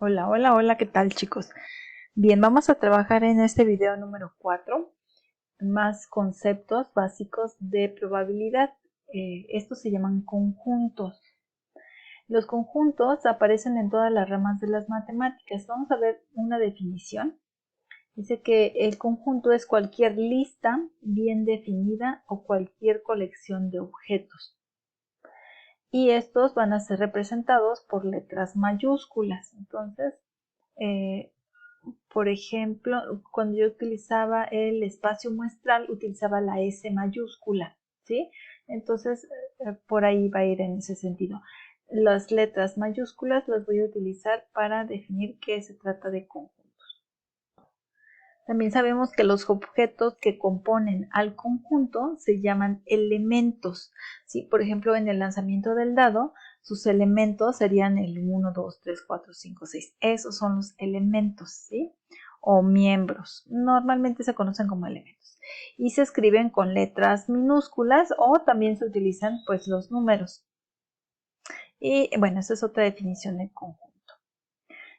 Hola, hola, hola, ¿qué tal, chicos? Bien, vamos a trabajar en este video número 4 más conceptos básicos de probabilidad. Estos se llaman conjuntos. Los conjuntos aparecen en todas las ramas de las matemáticas. Vamos a ver una definición. Dice que el conjunto es cualquier lista bien definida o cualquier colección de objetos. Y estos van a ser representados por letras mayúsculas. Entonces, por ejemplo, cuando yo utilizaba el espacio muestral, utilizaba la S mayúscula, ¿sí? Entonces, por ahí va a ir en ese sentido. Las letras mayúsculas las voy a utilizar para definir qué se trata de conjuntos. También sabemos que los objetos que componen al conjunto se llaman elementos, ¿sí? Por ejemplo, en el lanzamiento del dado, sus elementos serían el 1, 2, 3, 4, 5, 6. Esos son los elementos, ¿sí? O miembros. Normalmente se conocen como elementos. Y se escriben con letras minúsculas o también se utilizan pues los números. Y bueno, esa es otra definición de conjunto.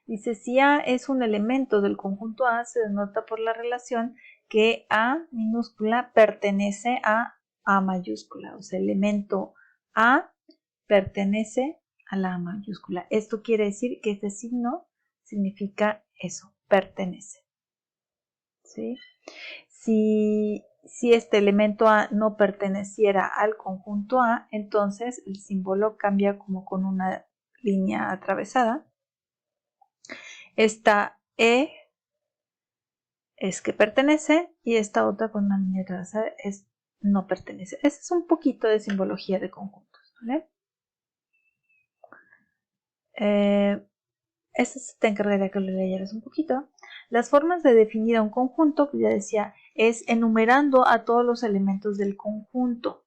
Dice, si A es un elemento del conjunto A, se denota por la relación que A minúscula pertenece a A mayúscula. O sea, el elemento A pertenece a la A mayúscula. Esto quiere decir que este signo significa eso, pertenece. ¿Sí? Si este elemento A no perteneciera al conjunto A, entonces el símbolo cambia como con una línea atravesada. Esta E es que pertenece y esta otra con una línea atravesada es no pertenece. Ese es un poquito de simbología de conjuntos, ¿vale? Este te encargaría que lo leyeras un poquito. Las formas de definir a un conjunto, pues ya decía, es enumerando a todos los elementos del conjunto.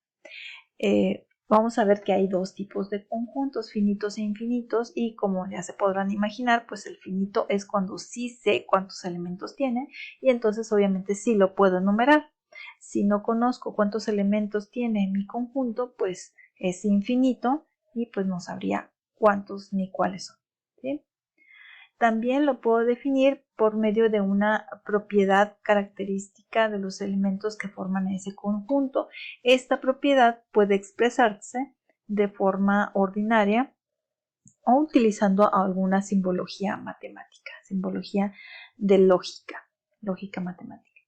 Vamos a ver que hay dos tipos de conjuntos, finitos e infinitos, y como ya se podrán imaginar, pues el finito es cuando sí sé cuántos elementos tiene y entonces obviamente sí lo puedo enumerar. Si no conozco cuántos elementos tiene mi conjunto, pues es infinito y pues no sabría cuántos ni cuáles son, ¿sí? También lo puedo definir por medio de una propiedad característica de los elementos que forman ese conjunto. Esta propiedad puede expresarse de forma ordinaria o utilizando alguna simbología matemática, simbología de lógica matemática.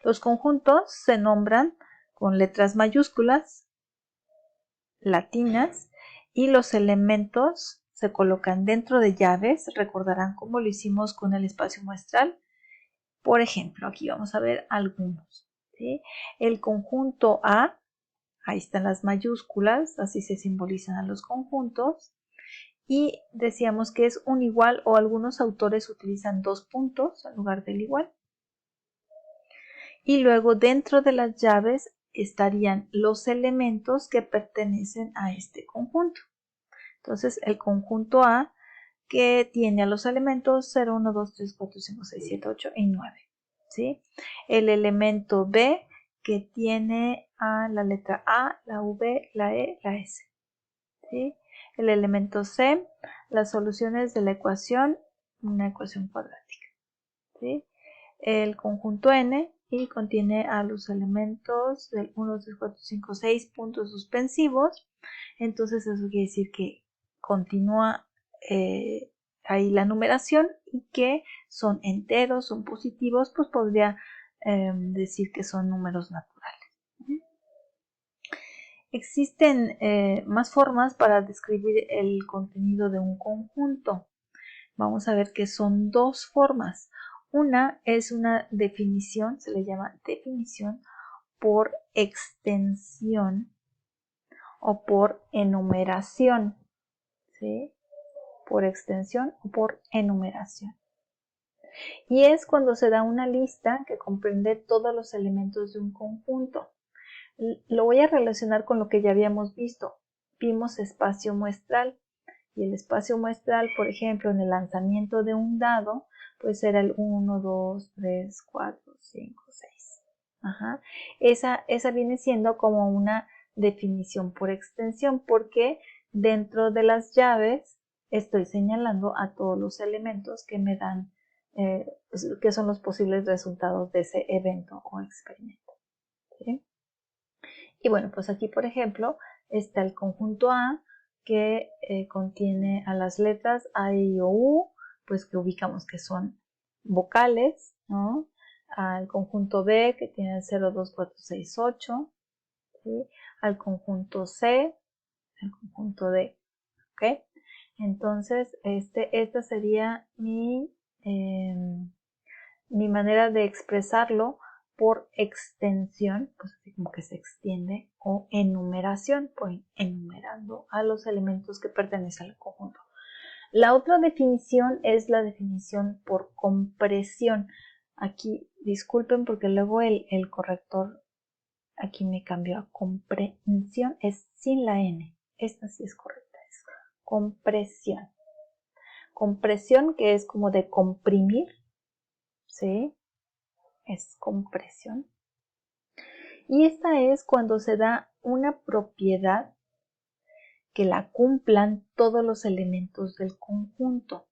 Los conjuntos se nombran con letras mayúsculas, latinas, y los elementos se colocan dentro de llaves. Recordarán cómo lo hicimos con el espacio muestral. Por ejemplo, aquí vamos a ver algunos, ¿sí? El conjunto A, ahí están las mayúsculas, así se simbolizan a los conjuntos. Y decíamos que es un igual o algunos autores utilizan dos puntos en lugar del igual. Y luego dentro de las llaves estarían los elementos que pertenecen a este conjunto. Entonces el conjunto A que tiene a los elementos 0, 1, 2, 3, 4, 5, 6, 7, 8 y 9. ¿Sí? El elemento B que tiene a la letra A, la V, la E, la S. ¿Sí? El elemento C, las soluciones de la ecuación, una ecuación cuadrática. ¿Sí? El conjunto N y contiene a los elementos del 1, 2, 3, 4, 5, 6 puntos suspensivos. Entonces eso quiere decir que continúa ahí la numeración y que son enteros, son positivos, pues podría decir que son números naturales. Existen más formas para describir el contenido de un conjunto. Vamos a ver que son dos formas. Una es una definición, se le llama definición por extensión o por enumeración, ¿sí? Por extensión o por enumeración. Y es cuando se da una lista que comprende todos los elementos de un conjunto. Lo voy a relacionar con lo que ya habíamos visto. Vimos espacio muestral y el espacio muestral, por ejemplo, en el lanzamiento de un dado, pues era el 1, 2, 3, 4, 5, 6. Ajá. Esa viene siendo como una definición por extensión porque dentro de las llaves estoy señalando a todos los elementos que me dan, que son los posibles resultados de ese evento o experimento. ¿Sí? Y bueno, pues aquí, por ejemplo, está el conjunto A, que contiene a las letras A, I, O, U, pues que ubicamos que son vocales, ¿no? Al conjunto B, que tiene el 0, 2, 4, 6, 8, ¿sí? Al conjunto C, al conjunto D, ¿ok? Entonces, esta sería mi manera de expresarlo por extensión, pues así como que se extiende, o enumeración, pues enumerando a los elementos que pertenecen al conjunto. La otra definición es la definición por compresión. Aquí, disculpen porque luego el corrector aquí me cambió a comprensión, es sin la N. Esta sí es correcta, es compresión. Compresión, que es como de comprimir, ¿sí? Es compresión. Y esta es cuando se da una propiedad que la cumplan todos los elementos del conjunto.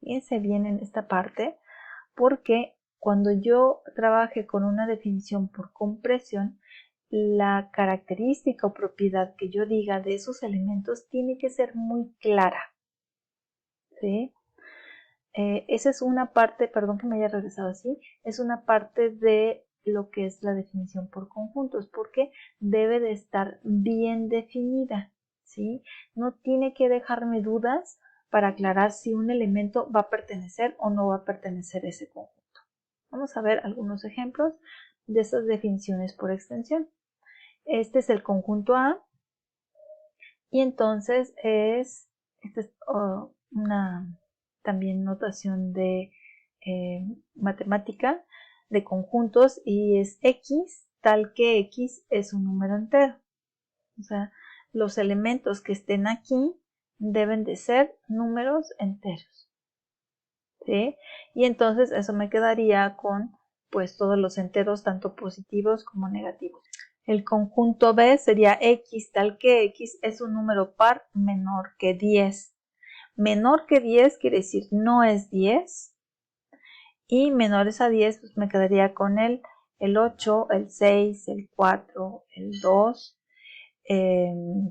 Fíjense bien en esta parte, porque cuando yo trabaje con una definición por compresión, la característica o propiedad que yo diga de esos elementos tiene que ser muy clara. ¿Sí? Esa es una parte, perdón que me haya regresado así, es una parte de lo que es la definición por conjuntos, porque debe de estar bien definida, ¿sí? No tiene que dejarme dudas para aclarar si un elemento va a pertenecer o no va a pertenecer a ese conjunto. Vamos a ver algunos ejemplos de esas definiciones por extensión. Este es el conjunto A y entonces esta es una también notación de matemática de conjuntos y es X tal que X es un número entero. O sea, los elementos que estén aquí deben de ser números enteros. ¿Sí? Y entonces eso me quedaría con pues todos los enteros tanto positivos como negativos. El conjunto B sería X tal que X es un número par menor que 10. Menor que 10 quiere decir no es 10 y menores a 10 pues me quedaría con el 8, el 6, el 4, el 2.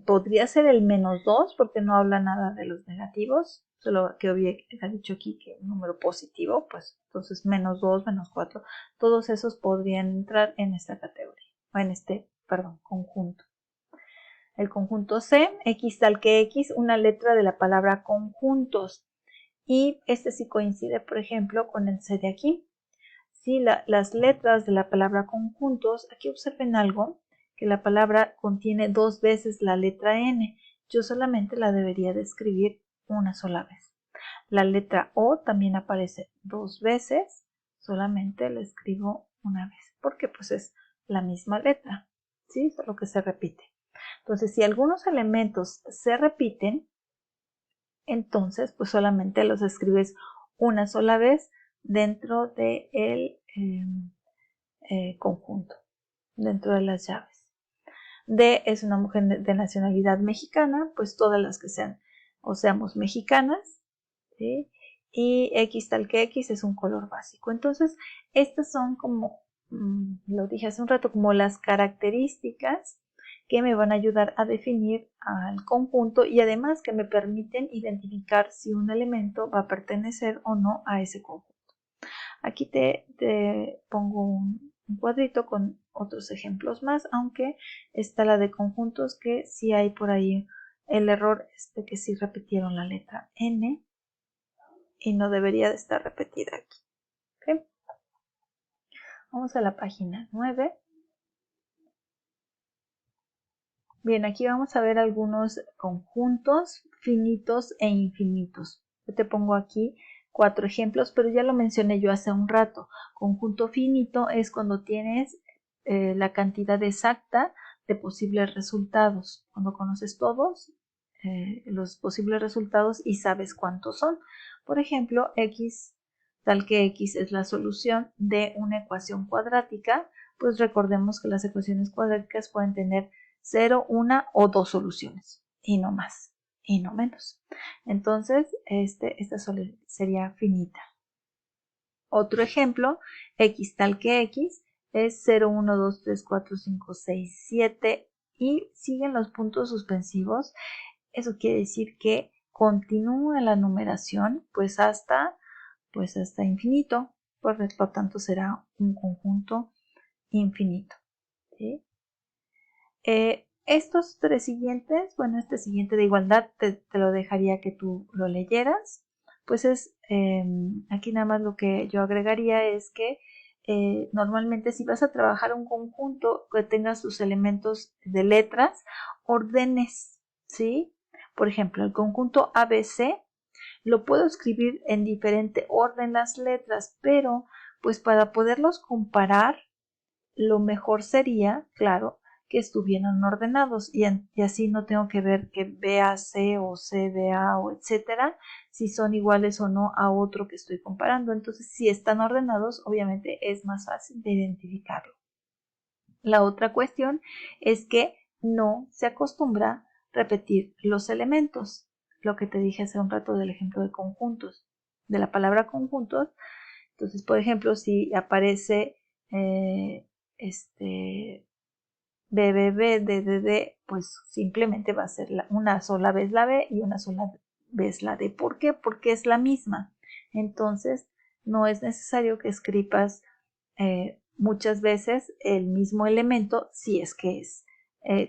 Podría ser el menos 2 porque no habla nada de los negativos, solo que había dicho aquí que un número positivo, pues entonces menos 2, menos 4, todos esos podrían entrar en esta categoría, o en conjunto. El conjunto C, X tal que X, una letra de la palabra conjuntos. Y este sí coincide, por ejemplo, con el C de aquí. Sí, las letras de la palabra conjuntos, aquí observen algo, que la palabra contiene 2 veces la letra N. Yo solamente la debería de escribir una sola vez. La letra O también aparece 2 veces, solamente la escribo una vez, porque pues es la misma letra, ¿sí? Solo que se repite. Entonces, si algunos elementos se repiten, entonces pues solamente los escribes una sola vez dentro del conjunto, dentro de las llaves. D es una mujer de nacionalidad mexicana, pues todas las que sean o seamos mexicanas, ¿sí? Y X tal que X es un color básico. Entonces, estas son como, lo dije hace un rato, como las características que me van a ayudar a definir al conjunto y además que me permiten identificar si un elemento va a pertenecer o no a ese conjunto. Aquí te pongo un cuadrito con otros ejemplos más, aunque está la de conjuntos que sí hay por ahí el error que sí repitieron la letra N y no debería de estar repetida aquí. ¿Okay? Vamos a la página 9. Bien, aquí vamos a ver algunos conjuntos finitos e infinitos. Yo te pongo aquí 4 ejemplos, pero ya lo mencioné yo hace un rato. Conjunto finito es cuando tienes la cantidad exacta de posibles resultados. Cuando conoces todos los posibles resultados y sabes cuántos son. Por ejemplo, X tal que X es la solución de una ecuación cuadrática, pues recordemos que las ecuaciones cuadráticas pueden tener 0, 1 o 2 soluciones y no más y no menos. Entonces, esta sería finita. Otro ejemplo, x tal que x, es 0, 1, 2, 3, 4, 5, 6, 7 y siguen los puntos suspensivos. Eso quiere decir que continúa la numeración pues hasta infinito. Por lo tanto, será un conjunto infinito. ¿Sí? Estos tres siguientes, bueno, este siguiente de igualdad te lo dejaría que tú lo leyeras. Pues aquí nada más lo que yo agregaría es que normalmente si vas a trabajar un conjunto que tenga sus elementos de letras, ordenes, ¿sí? Por ejemplo, el conjunto ABC lo puedo escribir en diferente orden las letras, pero pues para poderlos comparar, lo mejor sería, claro, que estuvieran ordenados y así no tengo que ver que B a C o C de A o etcétera, si son iguales o no a otro que estoy comparando. Entonces, si están ordenados, obviamente es más fácil de identificarlo. La otra cuestión es que no se acostumbra repetir los elementos. Lo que te dije hace un rato del ejemplo de conjuntos, de la palabra conjuntos. Entonces, por ejemplo, si aparece BBB, pues simplemente va a ser una sola vez la B y una sola vez la D. ¿Por qué? Porque es la misma. Entonces, no es necesario que escribas muchas veces el mismo elemento si es que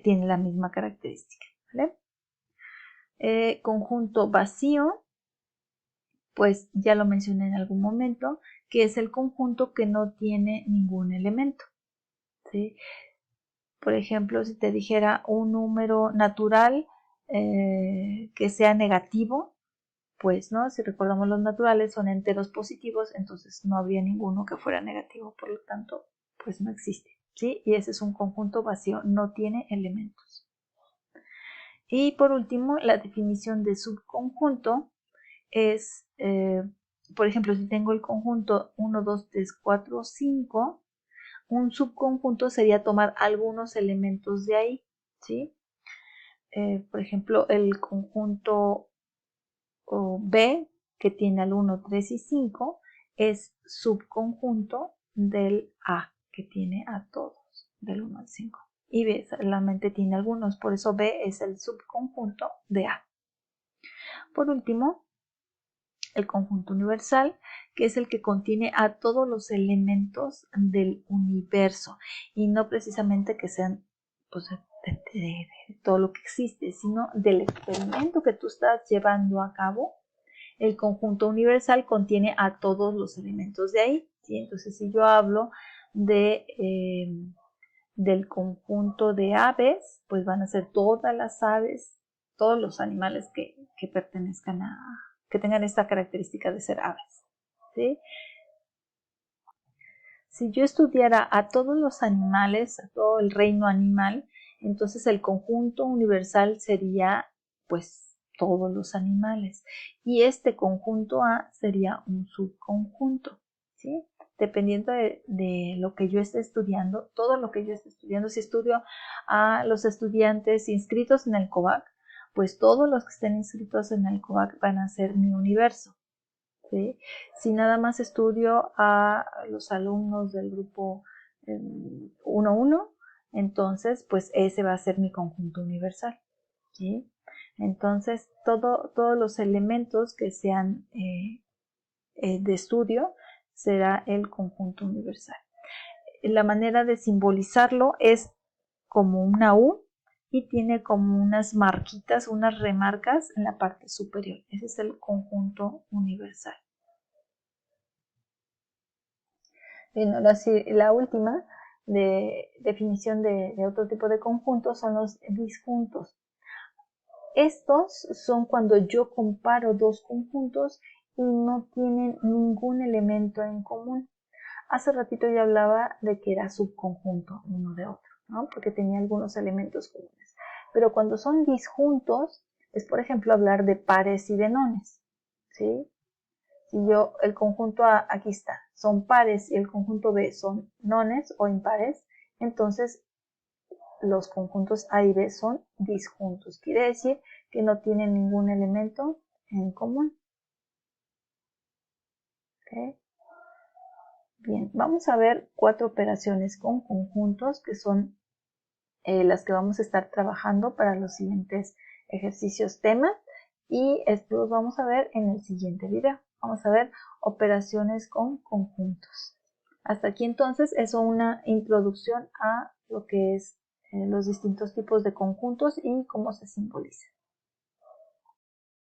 tiene la misma característica. ¿Vale? Conjunto vacío, pues ya lo mencioné en algún momento, que es el conjunto que no tiene ningún elemento. ¿Sí? Por ejemplo, si te dijera un número natural que sea negativo, pues, ¿no? Si recordamos los naturales son enteros positivos, entonces no habría ninguno que fuera negativo, por lo tanto, pues no existe, ¿sí? Y ese es un conjunto vacío, no tiene elementos. Y por último, la definición de subconjunto es, por ejemplo, si tengo el conjunto 1, 2, 3, 4, 5, un subconjunto sería tomar algunos elementos de ahí, ¿sí? Por ejemplo, el conjunto B, que tiene al 1, 3 y 5, es subconjunto del A, que tiene a todos, del 1 al 5. Y B solamente tiene algunos, por eso B es el subconjunto de A. Por último, el conjunto universal, que es el que contiene a todos los elementos del universo y no precisamente que sean pues, de todo lo que existe, sino del experimento que tú estás llevando a cabo. El conjunto universal contiene a todos los elementos de ahí, ¿sí? Entonces, si yo hablo del conjunto de aves, pues van a ser todas las aves, todos los animales que pertenezcan que tengan esta característica de ser aves, ¿sí? Si yo estudiara a todos los animales, a todo el reino animal, entonces el conjunto universal sería, pues, todos los animales. Y este conjunto A sería un subconjunto, ¿sí? Dependiendo de lo que yo esté estudiando, todo lo que yo esté estudiando, si estudio a los estudiantes inscritos en el COVAC, pues todos los que estén inscritos en el COVAC van a ser mi universo. ¿Sí? Si nada más estudio a los alumnos del grupo 1-1, entonces pues ese va a ser mi conjunto universal. ¿Sí? Entonces todos los elementos que sean de estudio será el conjunto universal. La manera de simbolizarlo es como una U y tiene como unas marquitas, unas remarcas en la parte superior. Ese es el conjunto universal. Bien, ahora sí, la última definición de otro tipo de conjuntos son los disjuntos. Estos son cuando yo comparo dos conjuntos y no tienen ningún elemento en común. Hace ratito ya hablaba de que era subconjunto uno de otro, ¿no? Porque tenía algunos elementos comunes. Pero cuando son disjuntos, es por ejemplo hablar de pares y de nones, ¿sí? Si el conjunto A, aquí está, son pares y el conjunto B son nones o impares, entonces los conjuntos A y B son disjuntos. Quiere decir que no tienen ningún elemento en común. ¿Okay? Bien, vamos a ver 4 operaciones con conjuntos que son las que vamos a estar trabajando para los siguientes ejercicios temas y esto los vamos a ver en el siguiente video. Vamos a ver operaciones con conjuntos. Hasta aquí entonces es una introducción a lo que es los distintos tipos de conjuntos y cómo se simbolizan.